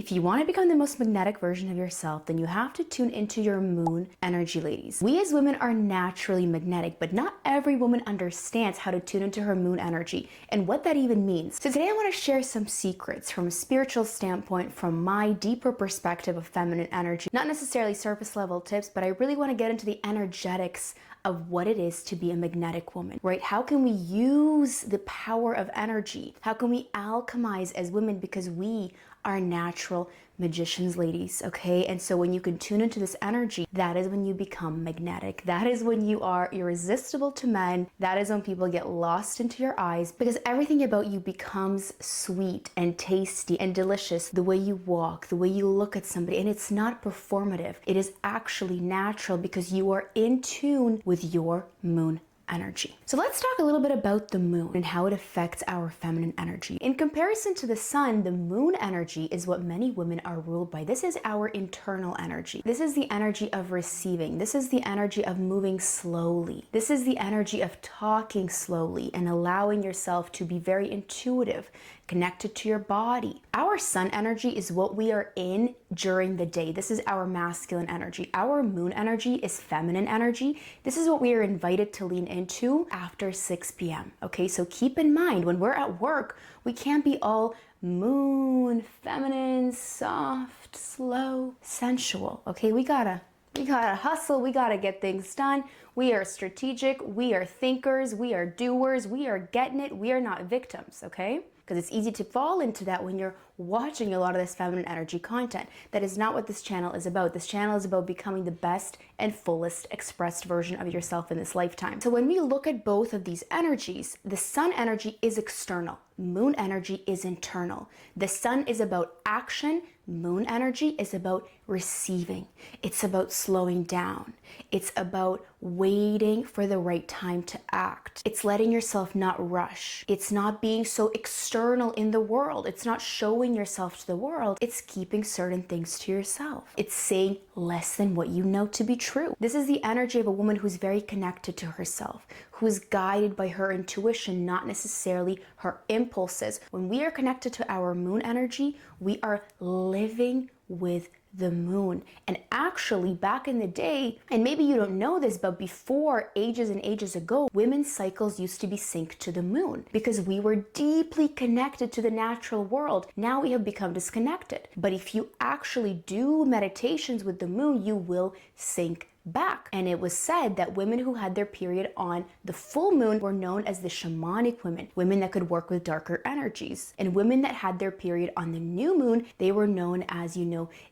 If you want to become the most magnetic version of yourself, then you have to tune into your moon energy, ladies. We as women are naturally magnetic, but not every woman understands how to tune into her moon energy and what that even means. So today I want to share some secrets from a spiritual standpoint, from my deeper perspective of feminine energy. Not necessarily surface level tips, but I really want to get into the energetics of what it is to be a magnetic woman, right? How can we use the power of energy? How can we alchemize as women, because we are natural magicians, ladies, okay? And so when you can tune into this energy, that is when you become magnetic. That is when you are irresistible to men. That is when people get lost into your eyes, because everything about you becomes sweet and tasty and delicious. The way you walk, the way you look at somebody, and it's not performative. It is actually natural because you are in tune with your moon energy. So let's talk a little bit about the moon and how it affects our feminine energy. In comparison to the sun, the moon energy is what many women are ruled by. This is our internal energy. This is the energy of receiving. This is the energy of moving slowly. This is the energy of talking slowly and allowing yourself to be very intuitive, connected to your body. Our sun energy is what we are in during the day. This is our masculine energy. Our moon energy is feminine energy. This is what we are invited to lean into after 6 p.m. Okay, so keep in mind, when we're at work, we can't be all moon, feminine, soft, slow, sensual. Okay, we gotta hustle, we gotta get things done. We are strategic, we are thinkers, we are doers, we are getting it, we are not victims, okay? Because it's easy to fall into that when you're watching a lot of this feminine energy content. That is not what this channel is about. This channel is about becoming the best and fullest expressed version of yourself in this lifetime. So when we look at both of these energies, the sun energy is external. Moon energy is internal. The sun is about action. Moon energy is about receiving. It's about slowing down. It's about waiting for the right time to act. It's letting yourself not rush. It's not being so external in the world. It's not showing yourself to the world. It's keeping certain things to yourself. It's saying less than what you know to be true. This is the energy of a woman who's very connected to herself, who's guided by her intuition, not necessarily her impulses. When we are connected to our moon energy, we are living with the moon. And actually, back in the day, and maybe you don't know this, but before, ages and ages ago, women's cycles used to be synced to the moon because we were deeply connected to the natural world. Now we have become disconnected. But if you actually do meditations with the moon, you will sync back. And it was said that women who had their period on the full moon were known as the shamanic women, women that could work with darker energies. And women that had their period on the new moon, they were known as,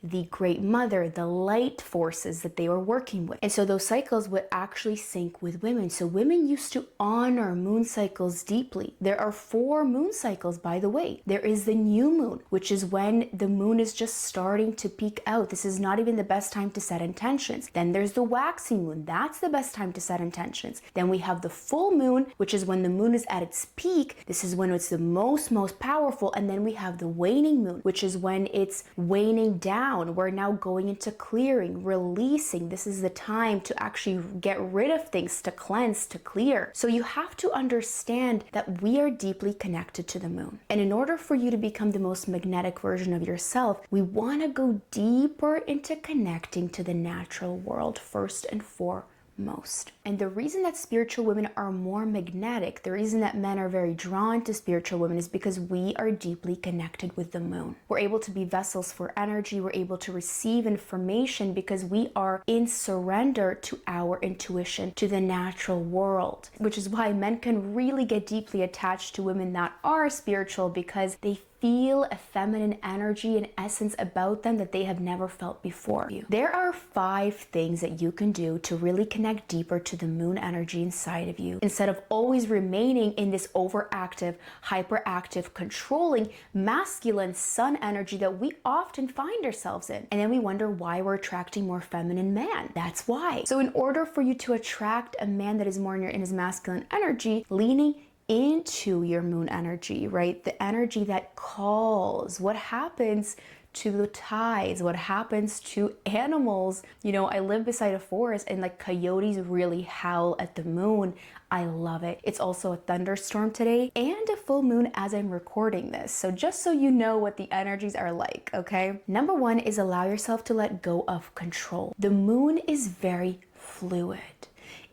the great mother, the light forces that they were working with. And so those cycles would actually sync with women. So women used to honor moon cycles deeply. There are 4 moon cycles, by the way. There is the new moon, which is when the moon is just starting to peak out. This is not even the best time to set intentions. Then there's the waxing moon. That's the best time to set intentions. Then we have the full moon, which is when the moon is at its peak. This is when it's the most powerful. And then we have the waning moon, which is when it's waning down. We're now going into clearing, releasing. This is the time to actually get rid of things, to cleanse, to clear. So you have to understand that we are deeply connected to the moon. And in order for you to become the most magnetic version of yourself, we want to go deeper into connecting to the natural world first and foremost. And the reason that spiritual women are more magnetic, the reason that men are very drawn to spiritual women, is because we are deeply connected with the moon. We're able to be vessels for energy. We're able to receive information because we are in surrender to our intuition, to the natural world, which is why men can really get deeply attached to women that are spiritual, because they feel a feminine energy and essence about them that they have never felt before. There are 5 things that you can do to really connect deeper to the moon energy inside of you, instead of always remaining in this overactive, hyperactive, controlling, masculine sun energy that we often find ourselves in. And then we wonder why we're attracting more feminine man. That's why. So in order for you to attract a man that is more in his masculine energy, leaning into your moon energy, right? The energy that calls. What happens to the tides, what happens to animals. You know, I live beside a forest and like coyotes really howl at the moon. I love it. It's also a thunderstorm today and a full moon as I'm recording this. So just so you know what the energies are like, okay? Number one is allow yourself to let go of control. The moon is very fluid.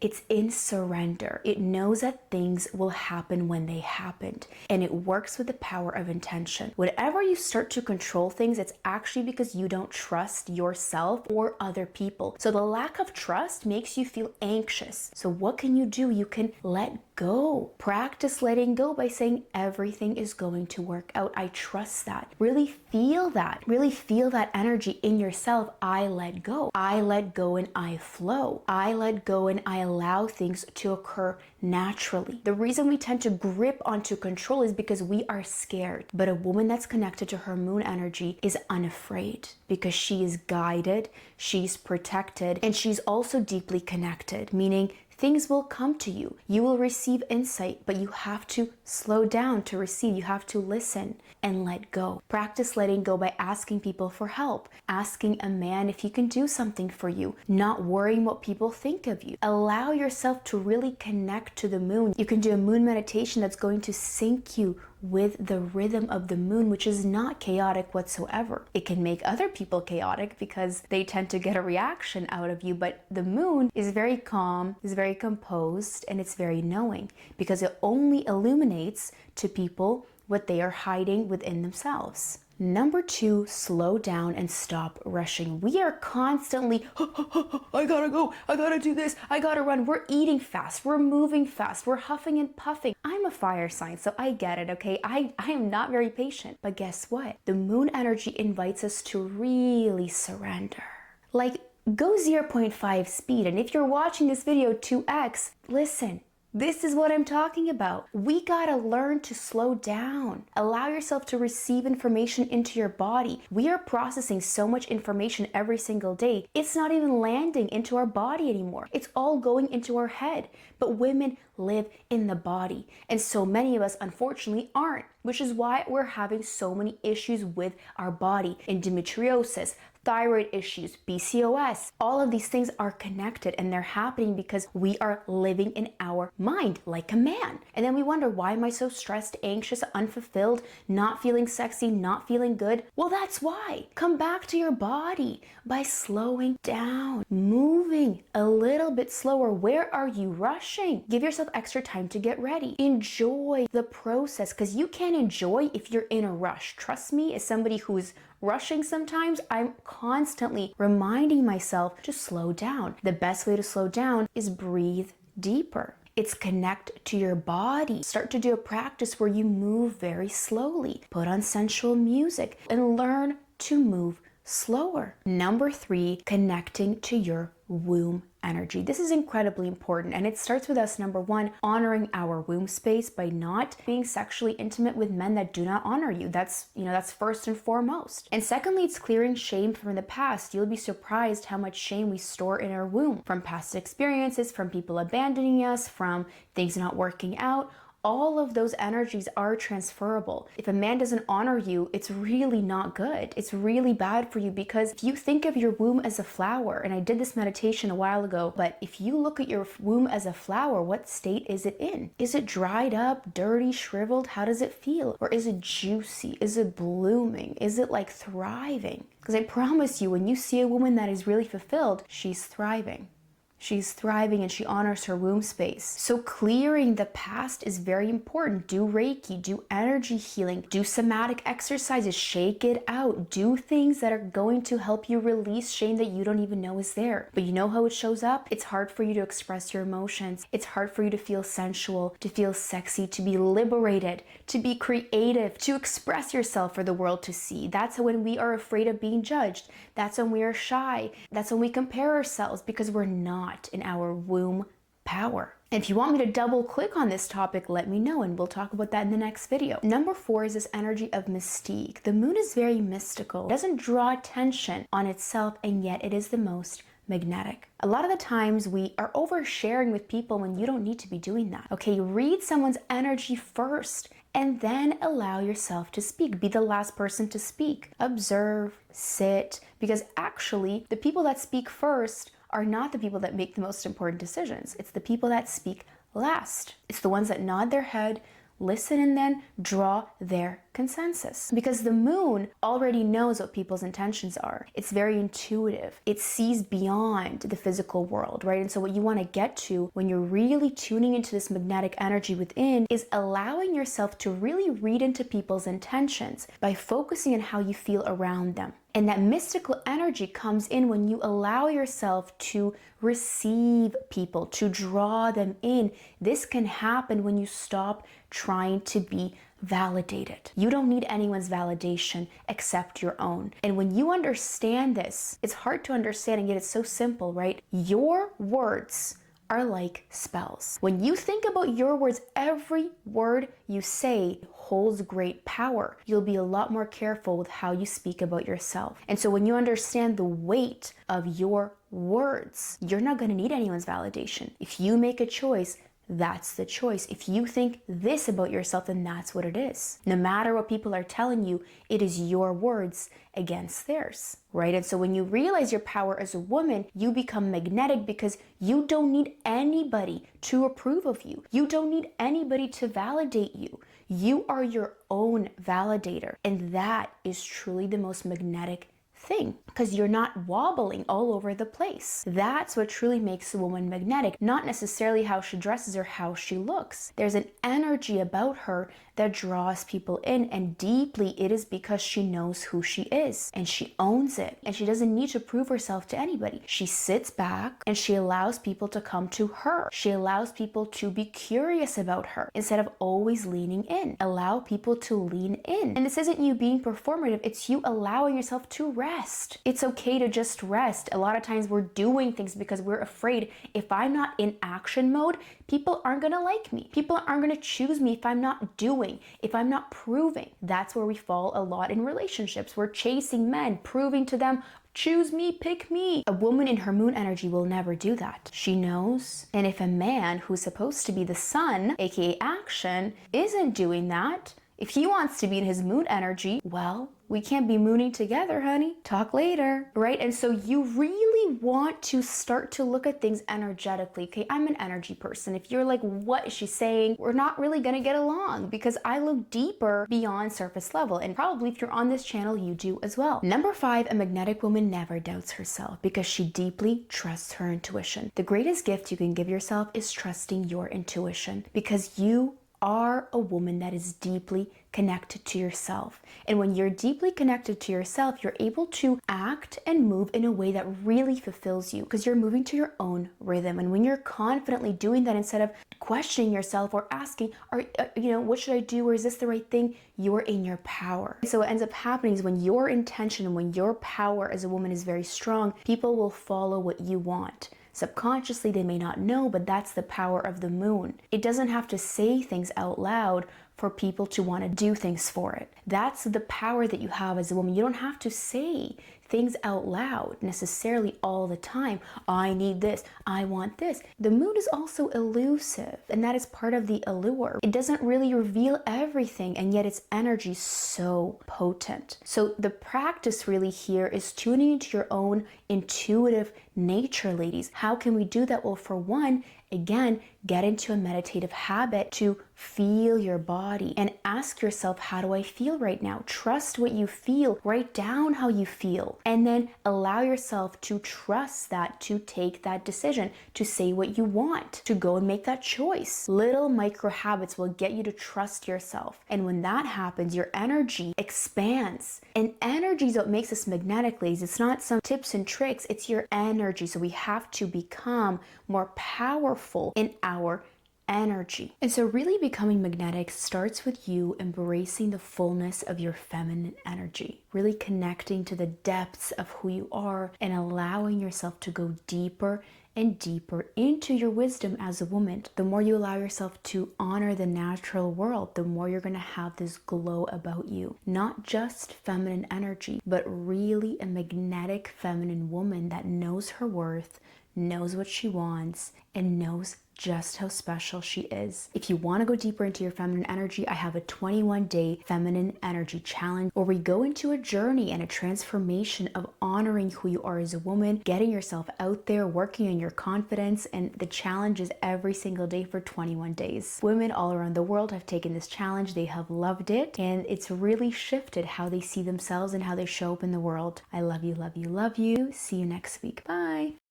It's in surrender. It knows that things will happen when they happened, and it works with the power of intention. Whenever you start to control things, it's actually because you don't trust yourself or other people. So the lack of trust makes you feel anxious. So what can you do? You can let go. Practice letting go by saying everything is going to work out. I trust that. Really feel that. Really feel that energy in yourself. I let go. I let go and I flow. I let go and I allow things to occur naturally. The reason we tend to grip onto control is because we are scared. But a woman that's connected to her moon energy is unafraid because she is guided, she's protected, and she's also deeply connected, meaning things will come to you. You will receive insight, but you have to slow down to receive. You have to listen and let go. Practice letting go by asking people for help, asking a man if he can do something for you, not worrying what people think of you. Allow yourself to really connect to the moon. You can do a moon meditation that's going to sync you with the rhythm of the moon, which is not chaotic whatsoever. It can make other people chaotic because they tend to get a reaction out of you, but the moon is very calm, is very composed, and it's very knowing because it only illuminates to people what they are hiding within themselves. Number two, slow down and stop rushing. We are constantly, I gotta go, I gotta do this, I gotta run. We're eating fast, we're moving fast, we're huffing and puffing. I'm a fire sign, so I get it, okay? I am not very patient. But guess what? The moon energy invites us to really surrender. Like, go 0.5 speed, and if you're watching this video 2x, listen. This is what I'm talking about. We gotta learn to slow down. Allow yourself to receive information into your body. We are processing so much information every single day. It's not even landing into our body anymore. It's all going into our head. But women live in the body. And so many of us, unfortunately, aren't, which is why we're having so many issues with our body. Endometriosis, thyroid issues, PCOS, all of these things are connected and they're happening because we are living in our mind like a man. And then we wonder, why am I so stressed, anxious, unfulfilled, not feeling sexy, not feeling good? Well, that's why. Come back to your body by slowing down, moving a little bit slower. Where are you rushing? Give yourself extra time to get ready. Enjoy the process because you can't enjoy if you're in a rush. Trust me, as somebody who's rushing sometimes, I'm constantly reminding myself to slow down. The best way to slow down is breathe deeper. It's connect to your body. Start to do a practice where you move very slowly. Put on sensual music and learn to move slower. Number three, connecting to your womb energy. This is incredibly important, and it starts with us, number one, honoring our womb space by not being sexually intimate with men that do not honor you. That's first and foremost. And secondly, it's clearing shame from the past. You'll be surprised how much shame we store in our womb from past experiences, from people abandoning us, from things not working out. All of those energies are transferable. If a man doesn't honor you, it's really not good. It's really bad for you because if you think of your womb as a flower, and I did this meditation a while ago, but if you look at your womb as a flower, what state is it in? Is it dried up, dirty, shriveled? How does it feel? Or is it juicy? Is it blooming? Is it like thriving? Because I promise you, when you see a woman that is really fulfilled, she's thriving. She's thriving and she honors her womb space. So clearing the past is very important. Do Reiki, do energy healing, do somatic exercises, shake it out, do things that are going to help you release shame that you don't even know is there. But you know how it shows up? It's hard for you to express your emotions. It's hard for you to feel sensual, to feel sexy, to be liberated, to be creative, to express yourself for the world to see. That's when we are afraid of being judged. That's when we are shy. That's when we compare ourselves because we're not in our womb power. And if you want me to double click on this topic, let me know and we'll talk about that in the next video. Number four is this energy of mystique. The moon is very mystical. It doesn't draw attention on itself, and yet it is the most magnetic. A lot of the times we are oversharing with people when you don't need to be doing that. Okay, read someone's energy first and then allow yourself to speak. Be the last person to speak. Observe, sit, because actually the people that speak first are not the people that make the most important decisions. It's the people that speak last. It's the ones that nod their head, listen, and then draw their consensus. Because the moon already knows what people's intentions are. It's very intuitive. It sees beyond the physical world, right? And so what you want to get to when you're really tuning into this magnetic energy within is allowing yourself to really read into people's intentions by focusing on how you feel around them. And that mystical energy comes in when you allow yourself to receive people, to draw them in. This can happen when you stop trying to be validated. You don't need anyone's validation except your own. And when you understand this, it's hard to understand, and yet it's so simple, right? Your words are like spells. When you think about your words, every word you say holds great power. You'll be a lot more careful with how you speak about yourself. And so when you understand the weight of your words, you're not going to need anyone's validation. If you make a choice, that's the choice. If you think this about yourself, then that's what it is. No matter what people are telling you, it is your words against theirs, right? And so when you realize your power as a woman, you become magnetic because you don't need anybody to approve of you. You don't need anybody to validate you. You are your own validator. And that is truly the most magnetic thing, because you're not wobbling all over the place. That's what truly makes a woman magnetic, not necessarily how she dresses or how she looks. There's an energy about her that draws people in, and deeply it is because she knows who she is and she owns it, and she doesn't need to prove herself to anybody. She sits back and she allows people to come to her. She allows people to be curious about her instead of always leaning in. Allow people to lean in. And this isn't you being performative, it's you allowing yourself to rest. It's okay to just rest. A lot of times we're doing things because we're afraid if I'm not in action mode, people aren't gonna like me. People aren't gonna choose me if I'm not doing, if I'm not proving. That's where we fall a lot in relationships. We're chasing men, proving to them, choose me, pick me. A woman in her moon energy will never do that. She knows. And if a man who's supposed to be the sun, aka action, isn't doing that, if he wants to be in his moon energy, well, we can't be mooning together, honey. Talk later, right? And so you really want to start to look at things energetically. Okay, I'm an energy person. If you're like, what is she saying? We're not really gonna get along because I look deeper beyond surface level. And probably if you're on this channel, you do as well. Number 5, a magnetic woman never doubts herself because she deeply trusts her intuition. The greatest gift you can give yourself is trusting your intuition, because you are a woman that is deeply connected to yourself. And when you're deeply connected to yourself, you're able to act and move in a way that really fulfills you because you're moving to your own rhythm. And when you're confidently doing that, instead of questioning yourself or asking, what should I do? Or is this the right thing? You're in your power. So what ends up happening is when your intention and when your power as a woman is very strong, people will follow what you want. Subconsciously, they may not know, but that's the power of the moon. It doesn't have to say things out loud for people to want to do things for it. That's the power that you have as a woman. You don't have to say things out loud necessarily all the time. I need this. I want this. The moon is also elusive, and that is part of the allure. It doesn't really reveal everything, and yet its energy is so potent. So the practice really here is tuning into your own intuitive nature, ladies. How can we do that? Well, for one, again, get into a meditative habit to feel your body and ask yourself, how do I feel right now? Trust what you feel. Write down how you feel. And then allow yourself to trust that, to take that decision, to say what you want, to go and make that choice. Little micro habits will get you to trust yourself. And when that happens, your energy expands. And energy is what makes us magnetic, ladies. It's not some tips and tricks. It's your energy. So we have to become more powerful in our energy. And so really becoming magnetic starts with you embracing the fullness of your feminine energy, really connecting to the depths of who you are and allowing yourself to go deeper and deeper into your wisdom as a woman. The more you allow yourself to honor the natural world, the more you're going to have this glow about you. Not just feminine energy, but really a magnetic feminine woman that knows her worth, knows what she wants, and knows just how special she is. If you want to go deeper into your feminine energy, I have a 21-day feminine energy challenge where we go into a journey and a transformation of honoring who you are as a woman, getting yourself out there, working on your confidence, and the challenge is every single day for 21 days. Women all around the world have taken this challenge, they have loved it, and it's really shifted how they see themselves and how they show up in the world. I love you, love you, love you. See you next week. Bye.